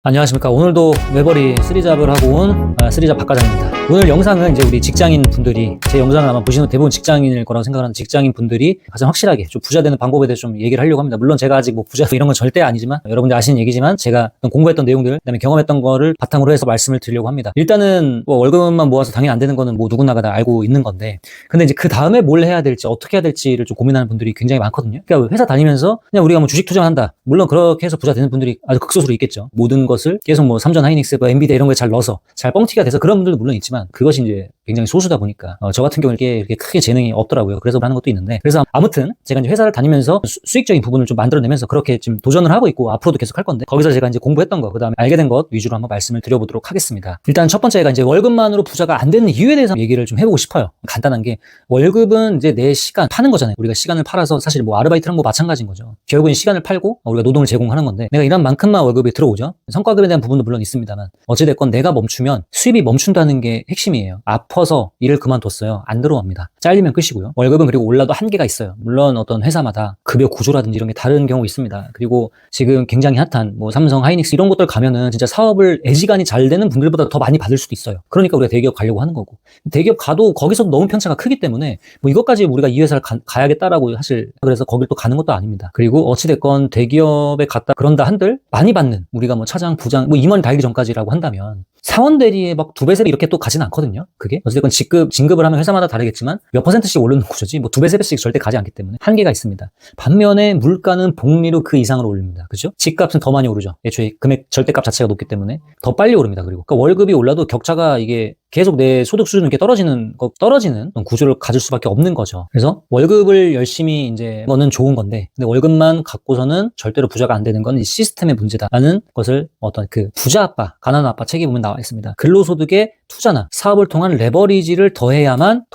안녕하십니까. 오늘도 외벌이 3잡을 하고 온 3잡 박과장입니다. 오늘 영상은 이제 우리 직장인 분들이, 제 영상을 아마 보시는 대부분 직장인일 거라고 생각하는 직장인 분들이 가장 확실하게 좀 부자 되는 방법에 대해서 좀 얘기를 하려고 합니다. 물론 제가 아직 뭐 부자 이런 건 절대 아니지만, 여러분들 아시는 얘기지만, 제가 공부했던 내용들, 그다음에 경험했던 거를 바탕으로 해서 말씀을 드리려고 합니다. 일단은 뭐 월급만 모아서 당연히 안 되는 거는 뭐 누구나가 다 알고 있는 건데, 근데 이제 그 다음에 뭘 해야 될지, 어떻게 해야 될지를 좀 고민하는 분들이 굉장히 많거든요. 그러니까 회사 다니면서 그냥 우리가 뭐 주식 투자한다, 물론 그렇게 해서 부자 되는 분들이 아주 극소수로 있겠죠. 모든 것을 계속 뭐 삼전 하이닉스, 뭐 엔비디아 이런 거에 잘 넣어서 잘 뻥튀기가 돼서 그런 분들도 물론 있지만, 그것이 이제 굉장히 소수다 보니까 저 같은 경우는 이렇게 크게 재능이 없더라고요. 그래서 하는 것도 있는데, 그래서 아무튼 제가 이제 회사를 다니면서 수익적인 부분을 좀 만들어내면서 그렇게 지금 도전을 하고 있고 앞으로도 계속 할 건데, 거기서 제가 이제 공부했던 거, 그다음에 알게 된 것 위주로 한번 말씀을 드려보도록 하겠습니다. 일단 첫 번째가 이제 월급만으로 부자가 안 되는 이유에 대해서 얘기를 좀 해보고 싶어요. 간단한 게, 월급은 이제 내 시간 파는 거잖아요. 우리가 시간을 팔아서, 사실 뭐 아르바이트랑 뭐 마찬가지인 거죠. 결국엔 시간을 팔고 우리가 노동을 제공하는 건데, 내가 일한 만큼만 월급이 들어오죠. 성과급에 대한 부분도 물론 있습니다만, 어찌됐건 내가 멈추면 수입이 멈춘다는 게 핵심이에요. 아파서 일을 그만뒀어요, 안 들어옵니다. 잘리면 끝이고요. 월급은 그리고 올라도 한계가 있어요. 물론 어떤 회사마다 급여 구조라든지 이런 게 다른 경우 있습니다. 그리고 지금 굉장히 핫한 뭐 삼성, 하이닉스 이런 것들 가면은 진짜 사업을 애지간히 잘 되는 분들보다 더 많이 받을 수도 있어요. 그러니까 우리가 대기업 가려고 하는 거고, 대기업 가도 거기서도 너무 편차가 크기 때문에 뭐 이것까지 우리가 이 회사를 가야겠다라고 사실 그래서 거길 또 가는 것도 아닙니다. 그리고 어찌됐건 대기업에 갔다 그런다 한들 많이 받는, 우리가 뭐 차장, 부장, 뭐 임원이 달기 전까지라고 한다면 사원 대리에 막 2배, 3배 이렇게 또 가지는 않거든요. 그게 어쨌든 진급을 하면 회사마다 다르겠지만 몇 %씩 오르는 구조지, 뭐 2배, 3배씩 절대 가지 않기 때문에 한계가 있습니다. 반면에 물가는 복리로 그 이상으로 올립니다. 그죠? 집값은 더 많이 오르죠. 애초에 금액 절대값 자체가 높기 때문에 더 빨리 오릅니다. 그리고 그러니까 월급이 올라도 격차가 이게 계속 내 소득 수준이 이렇게 떨어지는 구조를 가질 수밖에 없는 거죠. 그래서 월급을 열심히 이제 거는 좋은 건데, 근데 월급만 갖고서는 절대로 부자가 안 되는 건 이 시스템의 문제다라는 것을 어떤 그 부자 아빠, 가난한 아빠 책에 보면 나와 있습니다. 근로소득의 투자나 사업을 통한 레버리지를 더해야만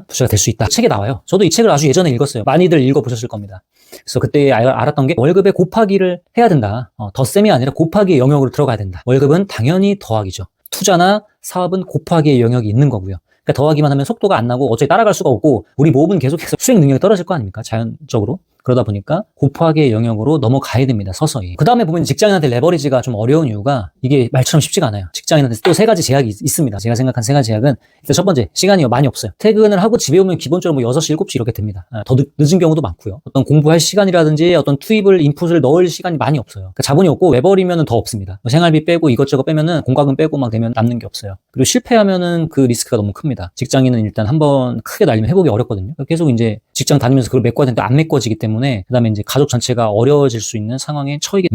부자가 될 수 있다. 책에 나와요. 저도 이 책을 아주 예전에 읽었어요. 많이들 읽어보셨을 겁니다. 그래서 그때 알았던 게, 월급의 곱하기를 해야 된다. 덧셈이 아니라 곱하기의 영역으로 들어가야 된다. 월급은 당연히 더하기죠. 투자나 사업은 곱하기의 영역이 있는 거고요. 그러니까 더하기만 하면 속도가 안 나고 어차피 따라갈 수가 없고, 우리 모업은 계속해서 수익 능력이 떨어질 거 아닙니까? 자연적으로. 그러다 보니까 곱하기의 영역으로 넘어가야 됩니다. 서서히. 그 다음에 보면 직장인한테 레버리지가 좀 어려운 이유가, 이게 말처럼 쉽지가 않아요. 직장인한테 또 3가지 제약이 있습니다. 제가 생각한 3가지 제약은, 일단 첫 번째, 시간이 많이 없어요. 퇴근을 하고 집에 오면 기본적으로 뭐 6시, 7시 이렇게 됩니다. 더 늦은 경우도 많고요. 어떤 공부할 시간이라든지 어떤 인풋을 넣을 시간이 많이 없어요. 그러니까 자본이 없고, 외벌이면은 더 없습니다. 생활비 빼고 이것저것 빼면은, 공과금 빼고 막 되면 남는 게 없어요. 그리고 실패하면은 그 리스크가 너무 큽니다. 직장인은 일단 한번 크게 날리면 회복이 어렵거든요. 계속 이제 직장 다니면서 그걸 메꿔야 되는데 안 메꿔지기 때문에, 그 다음에 이제 가족 전체가 어려워질 수 있는 상황에 처하게,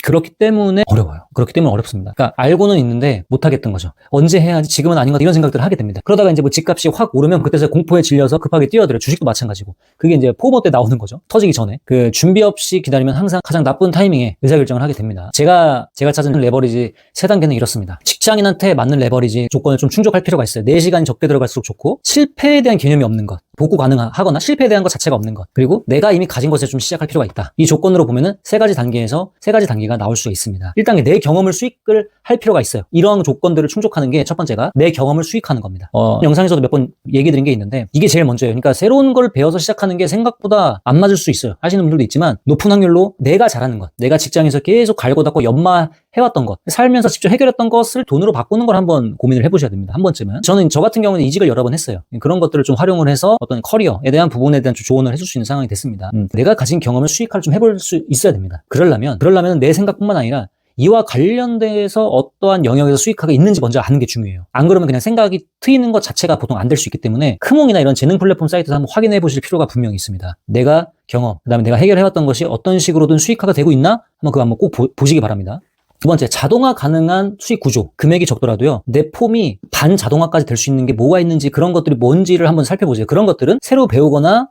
그렇기 때문에 어려워요. 그렇기 때문에 어렵습니다. 그러니까 알고는 있는데 못하겠던 거죠. 언제 해야지, 지금은 아닌 것 같아, 이런 생각들을 하게 됩니다. 그러다가 이제 뭐 집값이 확 오르면 그때서 공포에 질려서 급하게 뛰어들어요. 주식도 마찬가지고. 그게 이제 포모 때 나오는 거죠. 터지기 전에. 그 준비 없이 기다리면 항상 가장 나쁜 타이밍에 의사결정을 하게 됩니다. 제가 찾은 레버리지 3단계는 이렇습니다. 직장인한테 맞는 레버리지 조건을 좀 충족할 필요가 있어요. 4시간이 적게 들어갈수록 좋고, 실패에 대한 개념이 없는 것, 복구 가능하거나 실패에 대한 것 자체가 없는 것, 그리고 내가 이미 가진 것에 좀 시작할 필요가 있다. 이 조건으로 보면은 3가지 단계에서 3가지 단계가 나올 수가 있습니다. 1단계, 내 경험을 수익을 할 필요가 있어요. 이러한 조건들을 충족하는 게 첫 번째가 내 경험을 수익하는 겁니다. 영상에서도 몇 번 얘기 드린 게 있는데, 이게 제일 먼저예요. 그러니까 새로운 걸 배워서 시작하는 게 생각보다 안 맞을 수 있어요. 하시는 분들도 있지만, 높은 확률로 내가 잘하는 것, 내가 직장에서 계속 갈고 닦고 연마해왔던 것, 살면서 직접 해결했던 것을 돈으로 바꾸는 걸 한번 고민을 해보셔야 됩니다. 한 번쯤은. 저 같은 경우는 이직을 여러 번 했어요. 그런 것들을 좀 활용을 해서 어떤 커리어에 대한 부분에 대한 좀 조언을 해줄 수 있는 상황이 됐습니다. 내가 가진 경험을 수익화를 좀 해볼 수 있어야 됩니다. 그러려면 내 생각뿐만 아니라 이와 관련돼서 어떠한 영역에서 수익화가 있는지 먼저 아는 게 중요해요. 안 그러면 그냥 생각이 트이는 것 자체가 보통 안 될 수 있기 때문에, 크몽이나 이런 재능 플랫폼 사이트에서 한번 확인해 보실 필요가 분명히 있습니다. 내가 경험, 그 다음에 내가 해결해왔던 것이 어떤 식으로든 수익화가 되고 있나? 그거 한번 꼭 보시기 바랍니다. 두 번째, 자동화 가능한 수익 구조. 금액이 적더라도요, 내 폼이 반자동화까지 될 수 있는 게 뭐가 있는지, 그런 것들이 뭔지를 한번 살펴보세요. 그런 것들은 새로 배우거나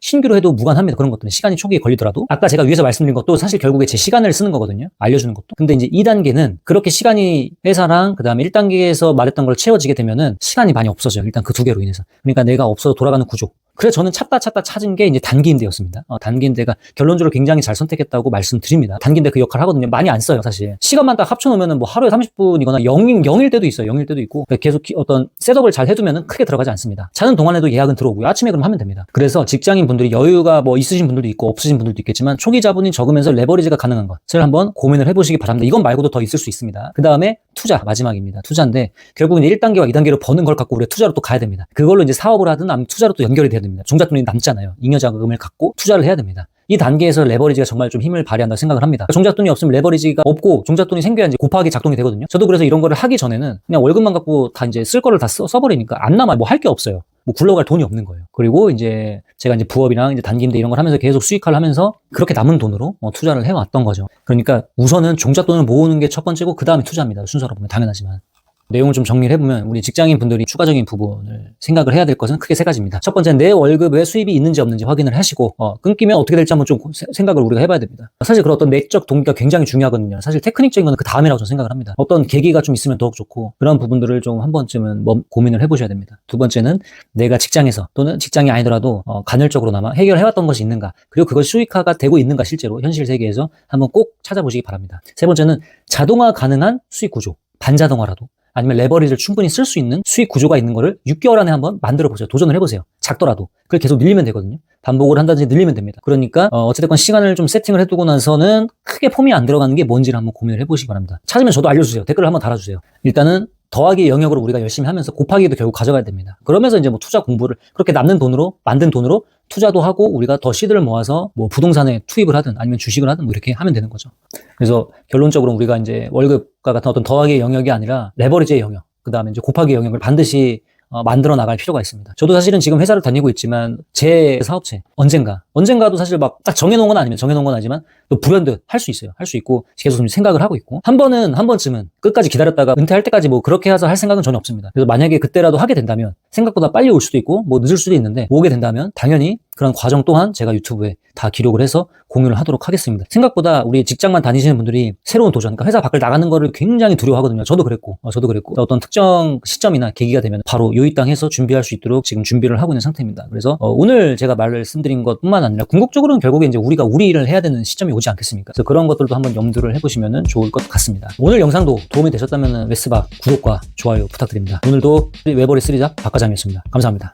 신규로 해도 무관합니다. 그런 것들은 시간이 초기에 걸리더라도. 아까 제가 위에서 말씀드린 것도 사실 결국에 제 시간을 쓰는 거거든요. 알려주는 것도. 근데 이제 2단계는 그렇게 시간이 회사랑 그 다음에 1단계에서 말했던 걸 채워지게 되면은 시간이 많이 없어져요. 일단 그 2개로 인해서. 그러니까 내가 없어서 돌아가는 구조. 그래서 저는 찾다 찾은 게 이제 단기임대였습니다. 단기임대가 결론적으로 굉장히 잘 선택했다고 말씀드립니다. 단기임대 그 역할을 하거든요. 많이 안 써요, 사실. 시간만 딱 합쳐놓으면은 뭐 하루에 30분이거나 0일 때도 있어요. 0일 때도 있고. 계속 어떤 셋업을 잘 해두면은 크게 들어가지 않습니다. 자는 동안에도 예약은 들어오고요. 아침에 그럼 하면 됩니다. 그래서 직장인 분들이 여유가 뭐 있으신 분들도 있고 없으신 분들도 있겠지만 초기 자본이 적으면서 레버리지가 가능한 것을 한번 고민을 해보시기 바랍니다. 이건 말고도 더 있을 수 있습니다. 그 다음에 투자, 마지막입니다. 투자인데 결국은 1단계와 2단계로 버는 걸 갖고 우리가 투자로 또 가야 됩니다. 그걸로 이제 사업을 하든 아니면 투자로 또 연결이 돼야 됩니다. 종잣돈이 남잖아요. 잉여자금을 갖고 투자를 해야 됩니다. 이 단계에서 레버리지가 정말 좀 힘을 발휘한다고 생각을 합니다. 종잣돈이 없으면 레버리지가 없고 종잣돈이 생겨야 이제 곱하기 작동이 되거든요. 저도 그래서 이런 거를 하기 전에는 그냥 월급만 갖고 다 이제 쓸 거를 다 써버리니까 안 남아요. 뭐 할 게 없어요. 뭐 굴러갈 돈이 없는 거예요. 그리고 이제 제가 이제 부업이랑 이제 단기임대 이런 걸 하면서 계속 수익화를 하면서 그렇게 남은 돈으로 투자를 해왔던 거죠. 그러니까 우선은 종잣돈을 모으는 게 첫 번째고 그 다음에 투자입니다. 순서로 보면 당연하지만. 내용을 좀 정리를 해보면 우리 직장인 분들이 추가적인 부분을 생각을 해야 될 것은 크게 세 가지입니다. 첫 번째는 내 월급에 수입이 있는지 없는지 확인을 하시고 끊기면 어떻게 될지 한번 좀 생각을 우리가 해봐야 됩니다. 사실 그런 어떤 내적 동기가 굉장히 중요하거든요. 사실 테크닉적인 거는 그 다음이라고 저는 생각을 합니다. 어떤 계기가 좀 있으면 더욱 좋고 그런 부분들을 좀 한 번쯤은 고민을 해보셔야 됩니다. 두 번째는 내가 직장에서 또는 직장이 아니더라도 간헐적으로나마 해결해왔던 것이 있는가, 그리고 그것이 수익화가 되고 있는가 실제로 현실 세계에서 한번 꼭 찾아보시기 바랍니다. 세 번째는 자동화 가능한 수익 구조, 반자동화라도 아니면 레버리지를 충분히 쓸 수 있는 수익 구조가 있는 거를 6개월 안에 한번 만들어 보세요. 도전을 해보세요. 작더라도. 그걸 계속 늘리면 되거든요. 반복을 한다든지 늘리면 됩니다. 그러니까 어찌됐건 시간을 좀 세팅을 해두고 나서는 크게 폼이 안 들어가는 게 뭔지를 한번 고민을 해보시기 바랍니다. 찾으면 저도 알려주세요. 댓글을 한번 달아주세요. 일단은 더하기 영역으로 우리가 열심히 하면서 곱하기도 결국 가져가야 됩니다. 그러면서 이제 뭐 투자 공부를 그렇게 남는 돈으로 만든 돈으로 투자도 하고 우리가 더 시드를 모아서 뭐 부동산에 투입을 하든 아니면 주식을 하든 뭐 이렇게 하면 되는 거죠. 그래서 결론적으로 우리가 이제 월급과 같은 어떤 더하기의 영역이 아니라 레버리지의 영역, 그 다음에 이제 곱하기의 영역을 반드시 만들어 나갈 필요가 있습니다. 저도 사실은 지금 회사를 다니고 있지만 제 사업체 언젠가도 사실 막 딱 정해놓은 건 아니지만 또 불현듯 할 수 있어요. 할 수 있고 계속 좀 생각을 하고 있고 한 번쯤은 끝까지 기다렸다가 은퇴할 때까지 뭐 그렇게 해서 할 생각은 전혀 없습니다. 그래서 만약에 그때라도 하게 된다면 생각보다 빨리 올 수도 있고 뭐 늦을 수도 있는데 오게 된다면 당연히 그런 과정 또한 제가 유튜브에 다 기록을 해서 공유를 하도록 하겠습니다. 생각보다 우리 직장만 다니시는 분들이 새로운 도전, 그러니까 회사 밖을 나가는 거를 굉장히 두려워하거든요. 저도 그랬고 어떤 특정 시점이나 계기가 되면 바로 요입당해서 준비할 수 있도록 지금 준비를 하고 있는 상태입니다. 그래서 오늘 제가 말씀드린 것뿐만 아니라 궁극적으로는 결국에 이제 우리가 우리 일을 해야 되는 시점이 오지 않겠습니까? 그래서 그런 것들도 한번 염두를 해보시면 좋을 것 같습니다. 오늘 영상도 도움이 되셨다면 웨스박 구독과 좋아요 부탁드립니다. 오늘도 외벌이 쓰리잡 박과장이었습니다. 감사합니다.